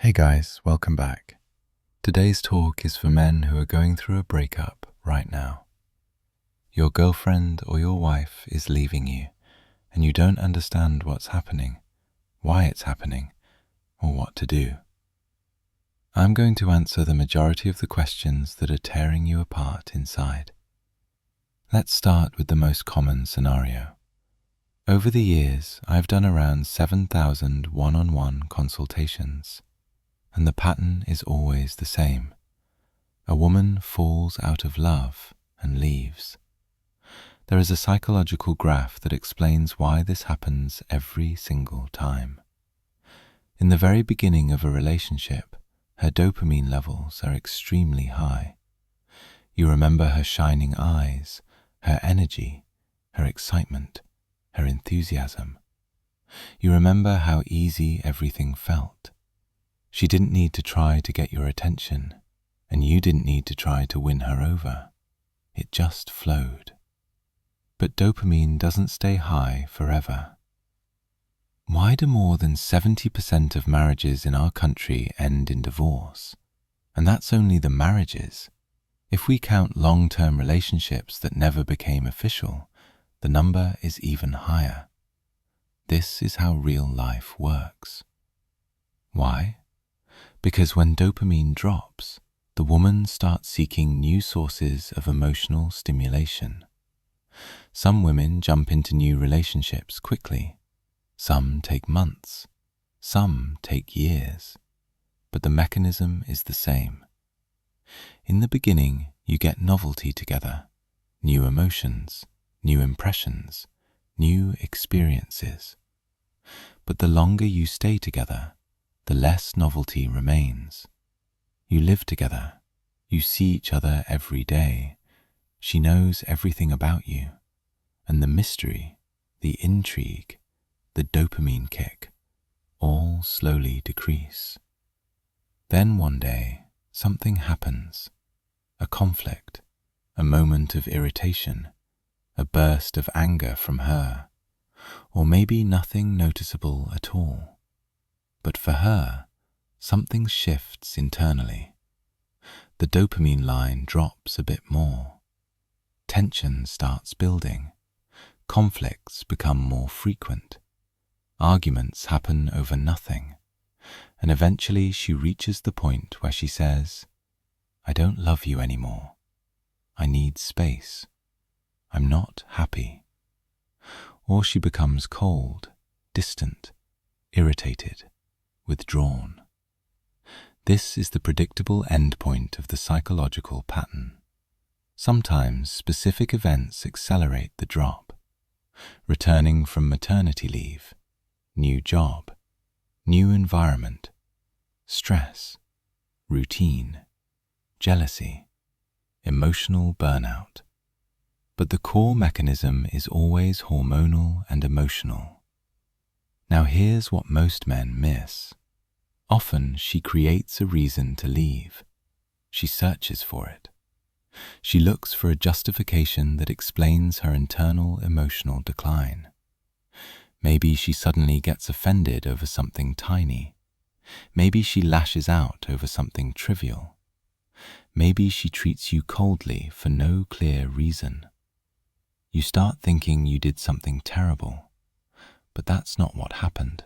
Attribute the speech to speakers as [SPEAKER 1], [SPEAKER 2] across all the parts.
[SPEAKER 1] Hey guys, welcome back. Today's talk is for men who are going through a breakup right now. Your girlfriend or your wife is leaving you, and you don't understand what's happening, why it's happening, or what to do. I'm going to answer the majority of the questions that are tearing you apart inside. Let's start with the most common scenario. Over the years, I've done around 7,000 one-on-one consultations. And the pattern is always the same. A woman falls out of love and leaves. There is a psychological graph that explains why this happens every single time. In the very beginning of a relationship, her dopamine levels are extremely high. You remember her shining eyes, her energy, her excitement, her enthusiasm. You remember how easy everything felt. She didn't need to try to get your attention, and you didn't need to try to win her over. It just flowed. But dopamine doesn't stay high forever. Why do more than 70% of marriages in our country end in divorce? And that's only the marriages. If we count long-term relationships that never became official, the number is even higher. This is how real life works. Why? Because when dopamine drops, the woman starts seeking new sources of emotional stimulation. Some women jump into new relationships quickly. Some take months. Some take years. But the mechanism is the same. In the beginning, you get novelty together, new emotions, new impressions, new experiences. But the longer you stay together, the less novelty remains. You live together. You see each other every day. She knows everything about you. And the mystery, the intrigue, the dopamine kick, all slowly decrease. Then one day, something happens. A conflict, a moment of irritation, a burst of anger from her, or maybe nothing noticeable at all. But for her, something shifts internally. The dopamine line drops a bit more. Tension starts building. Conflicts become more frequent. Arguments happen over nothing. And eventually she reaches the point where she says, "I don't love you anymore. I need space. I'm not happy." Or she becomes cold, distant, irritated, withdrawn. This is the predictable endpoint of the psychological pattern. Sometimes specific events accelerate the drop. Returning from maternity leave, new job, new environment, stress, routine, jealousy, emotional burnout. But the core mechanism is always hormonal and emotional. Now here's what most men miss. Often she creates a reason to leave. She searches for it. She looks for a justification that explains her internal emotional decline. Maybe she suddenly gets offended over something tiny. Maybe she lashes out over something trivial. Maybe she treats you coldly for no clear reason. You start thinking you did something terrible, but that's not what happened.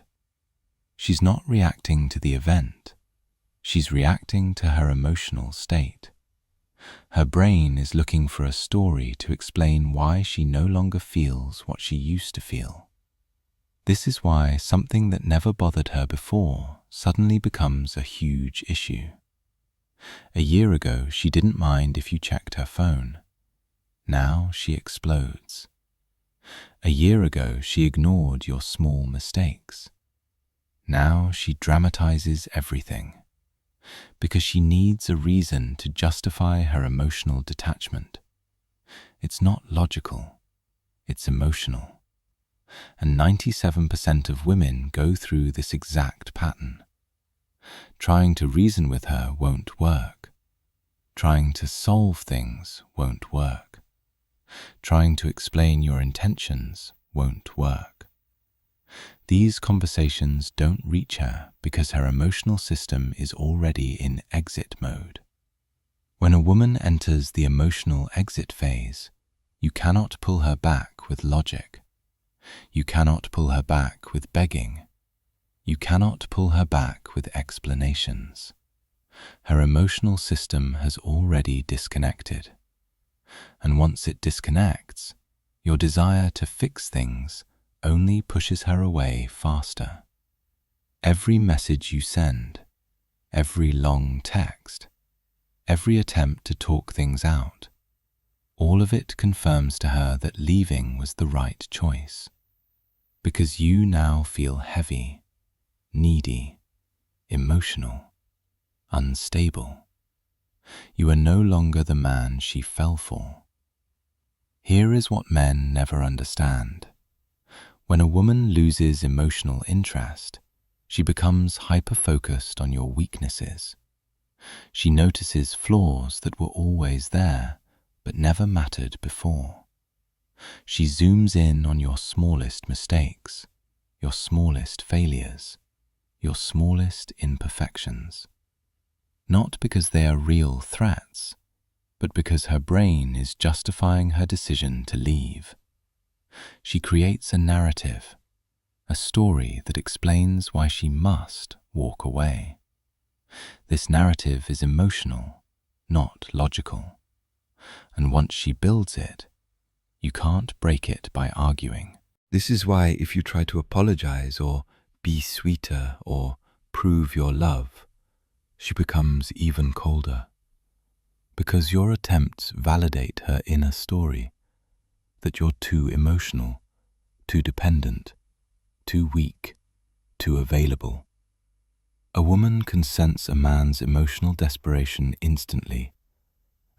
[SPEAKER 1] She's not reacting to the event. She's reacting to her emotional state. Her brain is looking for a story to explain why she no longer feels what she used to feel. This is why something that never bothered her before suddenly becomes a huge issue. A year ago, she didn't mind if you checked her phone. Now she explodes. A year ago, she ignored your small mistakes. Now she dramatizes everything, because she needs a reason to justify her emotional detachment. It's not logical, it's emotional. And 97% of women go through this exact pattern. Trying to reason with her won't work. Trying to solve things won't work. Trying to explain your intentions won't work. These conversations don't reach her because her emotional system is already in exit mode. When a woman enters the emotional exit phase, you cannot pull her back with logic. You cannot pull her back with begging. You cannot pull her back with explanations. Her emotional system has already disconnected. And once it disconnects, your desire to fix things only pushes her away faster. Every message you send, every long text, every attempt to talk things out, all of it confirms to her that leaving was the right choice. Because you now feel heavy, needy, emotional, unstable. You are no longer the man she fell for. Here is what men never understand. When a woman loses emotional interest, she becomes hyper-focused on your weaknesses. She notices flaws that were always there, but never mattered before. She zooms in on your smallest mistakes, your smallest failures, your smallest imperfections. Not because they are real threats, but because her brain is justifying her decision to leave. She creates a narrative, a story that explains why she must walk away. This narrative is emotional, not logical. And once she builds it, you can't break it by arguing. This is why if you try to apologize or be sweeter or prove your love, she becomes even colder. Because your attempts validate her inner story, that you're too emotional, too dependent, too weak, too available. A woman can sense a man's emotional desperation instantly,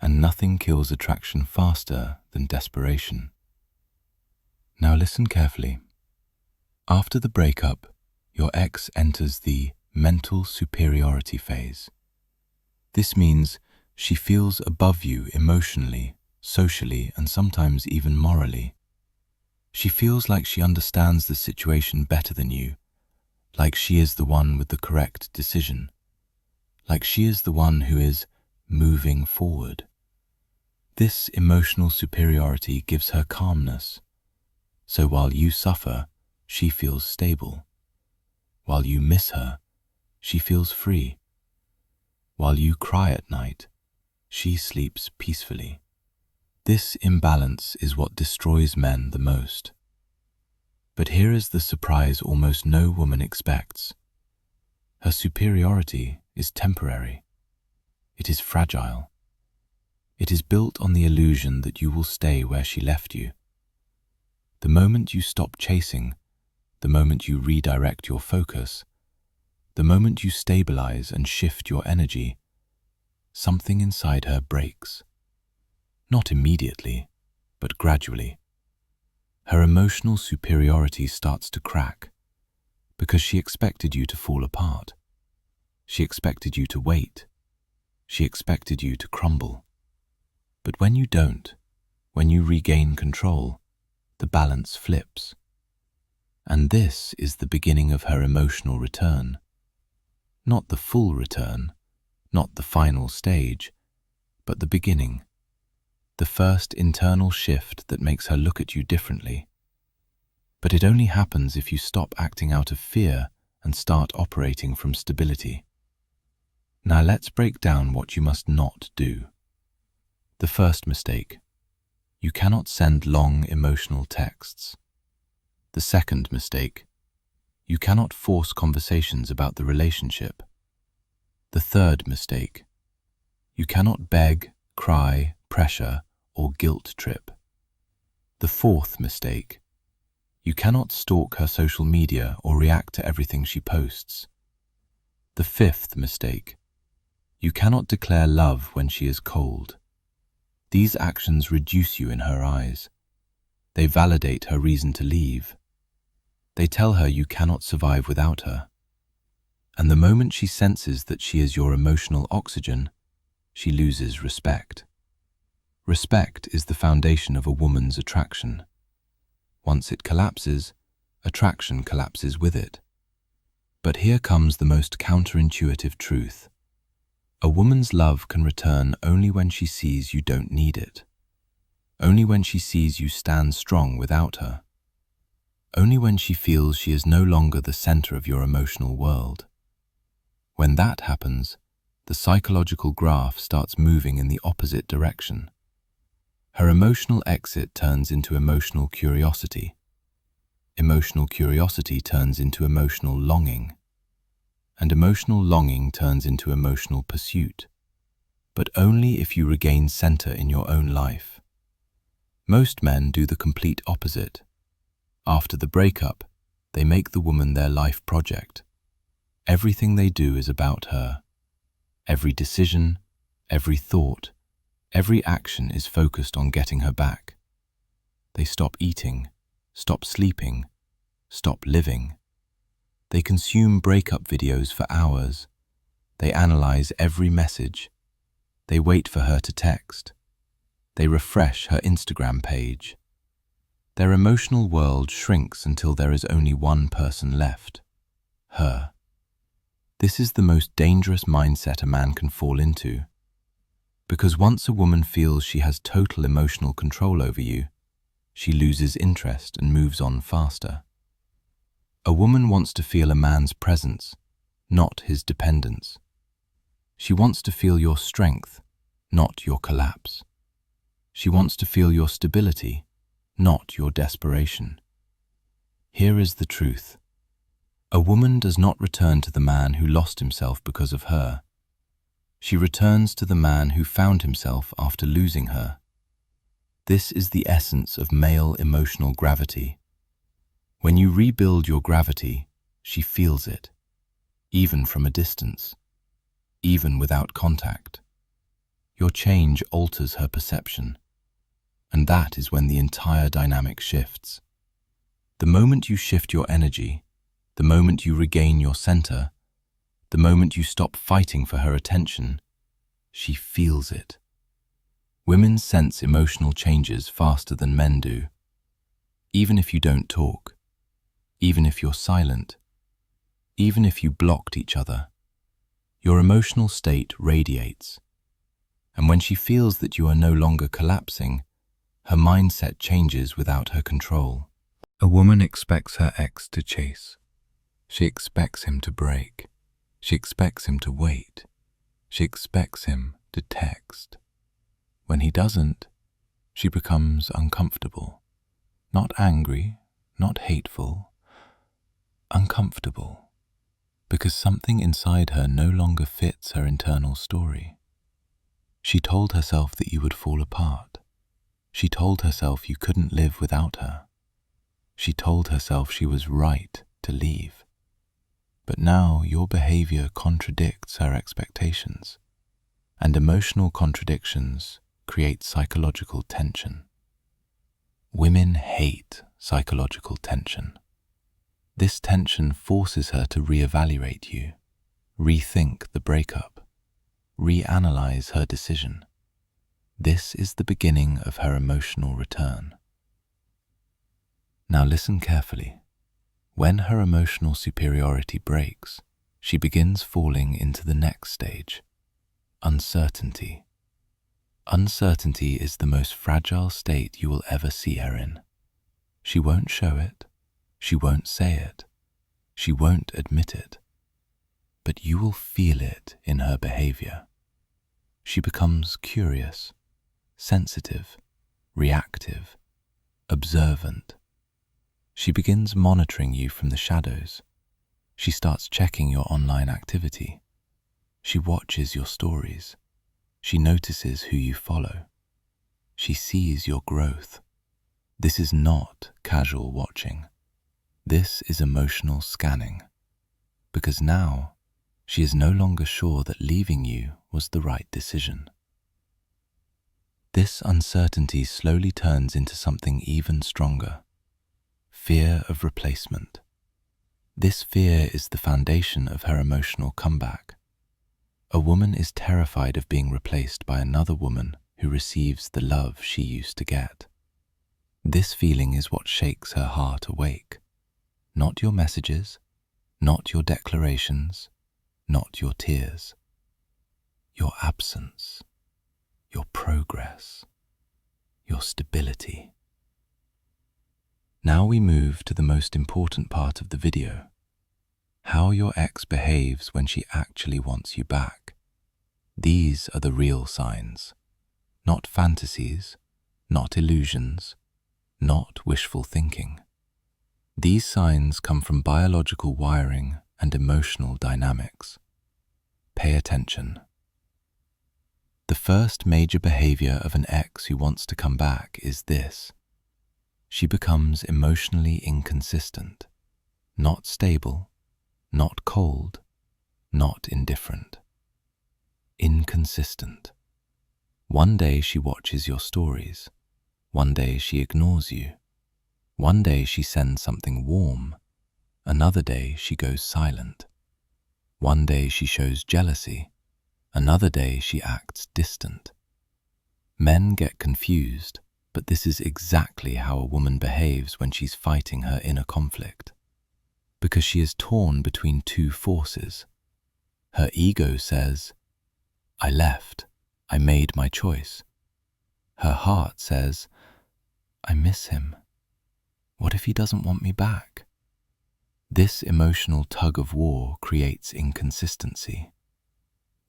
[SPEAKER 1] and nothing kills attraction faster than desperation. Now listen carefully. After the breakup, your ex enters the mental superiority phase. This means she feels above you emotionally, socially, and sometimes even morally. She feels like she understands the situation better than you, like she is the one with the correct decision, like she is the one who is moving forward. This emotional superiority gives her calmness. So while you suffer, she feels stable. While you miss her, she feels free. While you cry at night, she sleeps peacefully. This imbalance is what destroys men the most. But here is the surprise almost no woman expects. Her superiority is temporary. It is fragile. It is built on the illusion that you will stay where she left you. The moment you stop chasing, the moment you redirect your focus, the moment you stabilize and shift your energy, something inside her breaks. Not immediately, but gradually. Her emotional superiority starts to crack because she expected you to fall apart. She expected you to wait. She expected you to crumble. But when you don't, when you regain control, the balance flips. And this is the beginning of her emotional return. Not the full return, not the final stage, but the beginning. The first internal shift that makes her look at you differently. But it only happens if you stop acting out of fear and start operating from stability. Now let's break down what you must not do. The first mistake: you cannot send long emotional texts. The second mistake: you cannot force conversations about the relationship. The third mistake: you cannot beg, cry, pressure, or guilt trip. The fourth mistake: you cannot stalk her social media or react to everything she posts. The fifth mistake: you cannot declare love when she is cold. These actions reduce you in her eyes. They validate her reason to leave. They tell her you cannot survive without her. And the moment she senses that she is your emotional oxygen, she loses respect. Respect is the foundation of a woman's attraction. Once it collapses, attraction collapses with it. But here comes the most counterintuitive truth. A woman's love can return only when she sees you don't need it. Only when she sees you stand strong without her. Only when she feels she is no longer the center of your emotional world. When that happens, the psychological graph starts moving in the opposite direction. Her emotional exit turns into emotional curiosity. Emotional curiosity turns into emotional longing. And emotional longing turns into emotional pursuit. But only if you regain center in your own life. Most men do the complete opposite. After the breakup, they make the woman their life project. Everything they do is about her. Every decision, every thought, every action is focused on getting her back. They stop eating, stop sleeping, stop living. They consume breakup videos for hours. They analyze every message. They wait for her to text. They refresh her Instagram page. Their emotional world shrinks until there is only one person left, her. This is the most dangerous mindset a man can fall into. Because once a woman feels she has total emotional control over you, she loses interest and moves on faster. A woman wants to feel a man's presence, not his dependence. She wants to feel your strength, not your collapse. She wants to feel your stability, not your desperation. Here is the truth. A woman does not return to the man who lost himself because of her. She returns to the man who found himself after losing her. This is the essence of male emotional gravity. When you rebuild your gravity, she feels it, even from a distance, even without contact. Your change alters her perception, and that is when the entire dynamic shifts. The moment you shift your energy, the moment you regain your center, the moment you stop fighting for her attention, she feels it. Women sense emotional changes faster than men do. Even if you don't talk, even if you're silent, even if you blocked each other, your emotional state radiates. And when she feels that you are no longer collapsing, her mindset changes without her control. A woman expects her ex to chase. She expects him to break. She expects him to wait. She expects him to text. When he doesn't, she becomes uncomfortable. Not angry, not hateful, uncomfortable. Because something inside her no longer fits her internal story. She told herself that you would fall apart. She told herself you couldn't live without her. She told herself she was right to leave. But now your behavior contradicts her expectations, and emotional contradictions create psychological tension. Women hate psychological tension. This tension forces her to reevaluate you, rethink the breakup, reanalyze her decision. This is the beginning of her emotional return. Now listen carefully. When her emotional superiority breaks, she begins falling into the next stage, uncertainty. Uncertainty is the most fragile state you will ever see her in. She won't show it, she won't say it, she won't admit it, but you will feel it in her behavior. She becomes curious, sensitive, reactive, observant. She begins monitoring you from the shadows. She starts checking your online activity. She watches your stories. She notices who you follow. She sees your growth. This is not casual watching. This is emotional scanning. Because now, she is no longer sure that leaving you was the right decision. This uncertainty slowly turns into something even stronger. Fear of replacement. This fear is the foundation of her emotional comeback. A woman is terrified of being replaced by another woman who receives the love she used to get. This feeling is what shakes her heart awake. Not your messages, not your declarations, not your tears. Your absence, your progress, your stability. Now we move to the most important part of the video: how your ex behaves when she actually wants you back. These are the real signs, not fantasies, not illusions, not wishful thinking. These signs come from biological wiring and emotional dynamics. Pay attention. The first major behavior of an ex who wants to come back is this: she becomes emotionally inconsistent, not stable, not cold, not indifferent. Inconsistent. One day she watches your stories. One day she ignores you. One day she sends something warm. Another day she goes silent. One day she shows jealousy. Another day she acts distant. Men get confused, but this is exactly how a woman behaves when she's fighting her inner conflict. Because she is torn between two forces. Her ego says, "I left. I made my choice." Her heart says, "I miss him. What if he doesn't want me back?" This emotional tug of war creates inconsistency.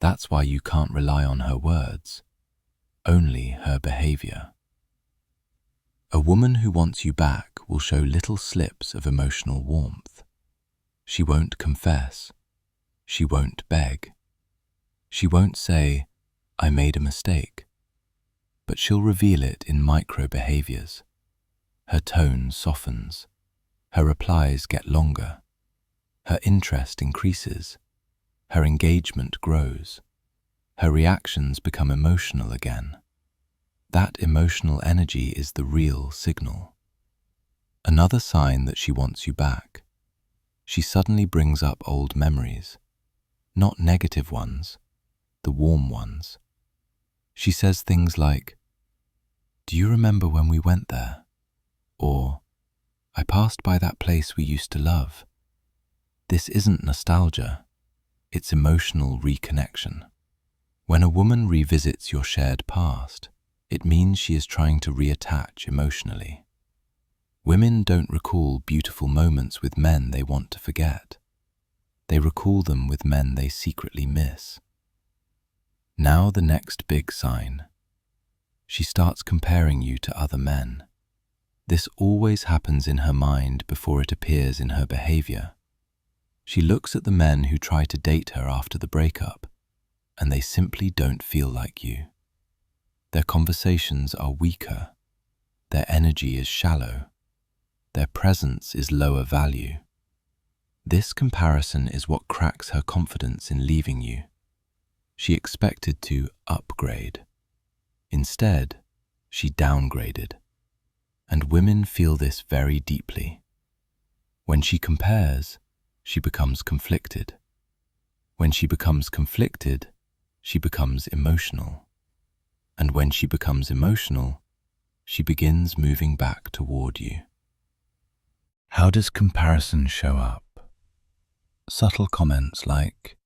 [SPEAKER 1] That's why you can't rely on her words, only her behavior. A woman who wants you back will show little slips of emotional warmth. She won't confess. She won't beg. She won't say, "I made a mistake." But she'll reveal it in micro behaviors. Her tone softens. Her replies get longer. Her interest increases. Her engagement grows. Her reactions become emotional again. That emotional energy is the real signal. Another sign that she wants you back: she suddenly brings up old memories, not negative ones, the warm ones. She says things like, "Do you remember when we went there?" Or, "I passed by that place we used to love." This isn't nostalgia, it's emotional reconnection. When a woman revisits your shared past, it means she is trying to reattach emotionally. Women don't recall beautiful moments with men they want to forget. They recall them with men they secretly miss. Now the next big sign. She starts comparing you to other men. This always happens in her mind before it appears in her behavior. She looks at the men who try to date her after the breakup, and they simply don't feel like you. Their conversations are weaker. Their energy is shallow. Their presence is lower value. This comparison is what cracks her confidence in leaving you. She expected to upgrade. Instead, she downgraded. And women feel this very deeply. When she compares, she becomes conflicted. When she becomes conflicted, she becomes emotional. And when she becomes emotional, she begins moving back toward you. How does comparison show up? Subtle comments like,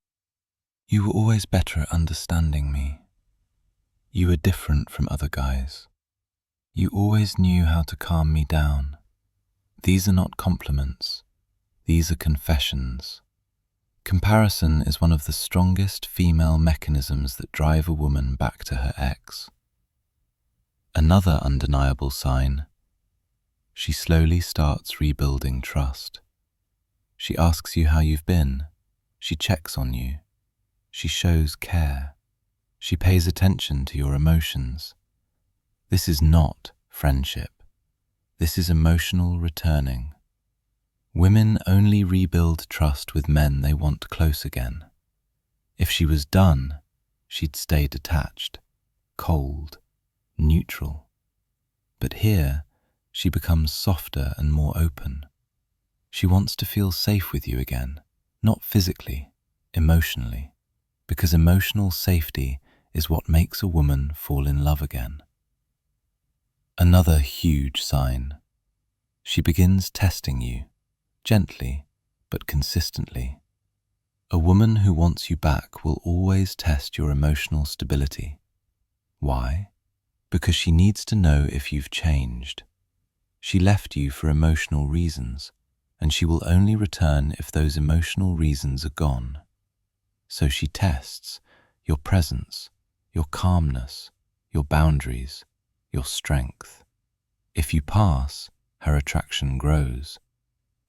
[SPEAKER 1] "You were always better at understanding me. You were different from other guys. You always knew how to calm me down." These are not compliments. These are confessions. Comparison is one of the strongest female mechanisms that drive a woman back to her ex. Another undeniable sign: she slowly starts rebuilding trust. She asks you how you've been. She checks on you. She shows care. She pays attention to your emotions. This is not friendship. This is emotional returning. Women only rebuild trust with men they want close again. If she was done, she'd stay detached, cold, neutral. But here, she becomes softer and more open. She wants to feel safe with you again, not physically, emotionally, because emotional safety is what makes a woman fall in love again. Another huge sign: she begins testing you, gently but consistently. A woman who wants you back will always test your emotional stability. Why? Because she needs to know if you've changed. She left you for emotional reasons, and she will only return if those emotional reasons are gone. So she tests your presence, your calmness, your boundaries, your strength. If you pass, her attraction grows.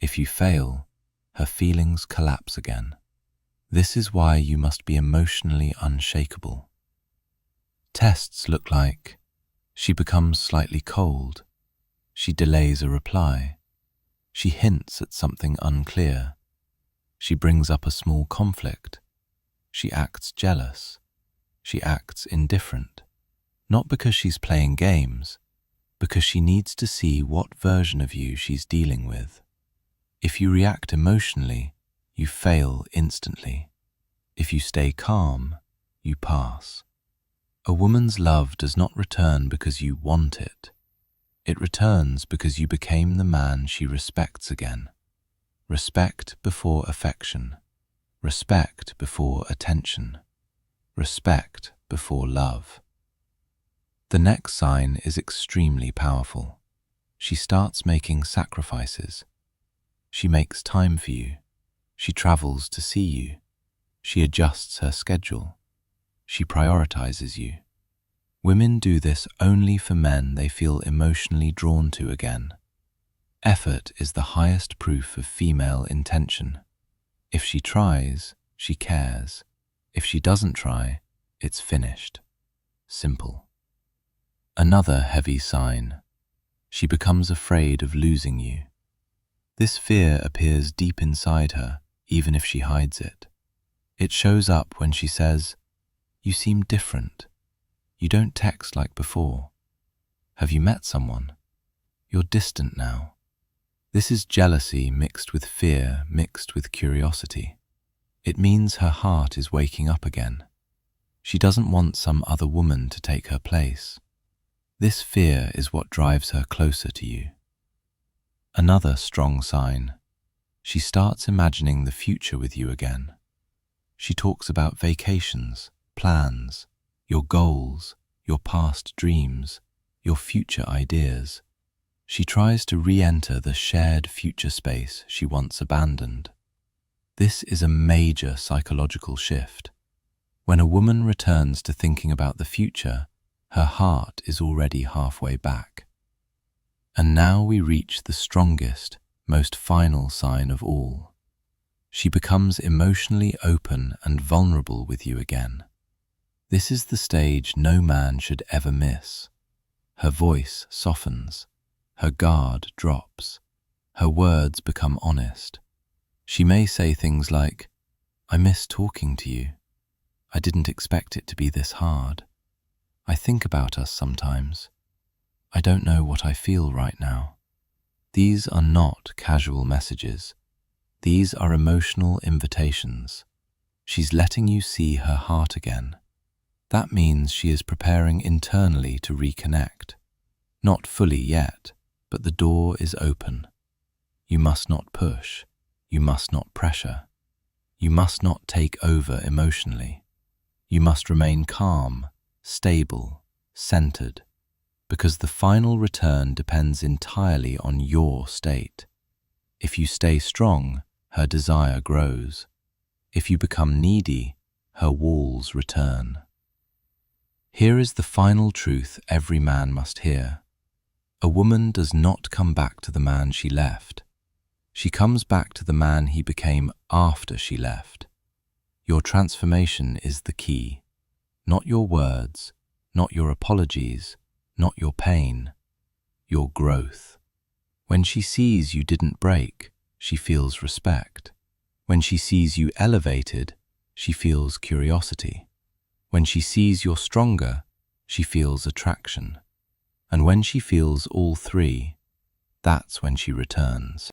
[SPEAKER 1] If you fail, her feelings collapse again. This is why you must be emotionally unshakable. Tests look like she becomes slightly cold, she delays a reply, she hints at something unclear, she brings up a small conflict, she acts jealous, she acts indifferent, not because she's playing games, because she needs to see what version of you she's dealing with. If you react emotionally, you fail instantly. If you stay calm, you pass. A woman's love does not return because you want it. It returns because you became the man she respects again. Respect before affection. Respect before attention. Respect before love. The next sign is extremely powerful. She starts making sacrifices. She makes time for you. She travels to see you. She adjusts her schedule. She prioritizes you. Women do this only for men they feel emotionally drawn to again. Effort is the highest proof of female intention. If she tries, she cares. If she doesn't try, it's finished. Simple. Another heavy sign. She becomes afraid of losing you. This fear appears deep inside her, even if she hides it. It shows up when she says, "You seem different. You don't text like before. Have you met someone? You're distant now." This is jealousy mixed with fear, mixed with curiosity. It means her heart is waking up again. She doesn't want some other woman to take her place. This fear is what drives her closer to you. Another strong sign. She starts imagining the future with you again. She talks about vacations, plans, your goals, your past dreams, your future ideas. She tries to re-enter the shared future space she once abandoned. This is a major psychological shift. When a woman returns to thinking about the future, her heart is already halfway back. And now we reach the strongest, most final sign of all. She becomes emotionally open and vulnerable with you again. This is the stage no man should ever miss. Her voice softens, her guard drops, her words become honest. She may say things like, "I miss talking to you. I didn't expect it to be this hard. I think about us sometimes. I don't know what I feel right now." These are not casual messages. These are emotional invitations. She's letting you see her heart again. That means she is preparing internally to reconnect. Not fully yet, but the door is open. You must not push. You must not pressure. You must not take over emotionally. You must remain calm, stable, centered, because the final return depends entirely on your state. If you stay strong, her desire grows. If you become needy, her walls return. Here is the final truth every man must hear. A woman does not come back to the man she left. She comes back to the man he became after she left. Your transformation is the key. Not your words, not your apologies, not your pain, your growth. When she sees you didn't break, she feels respect. When she sees you elevated, she feels curiosity. When she sees you're stronger, she feels attraction. And when she feels all three, that's when she returns.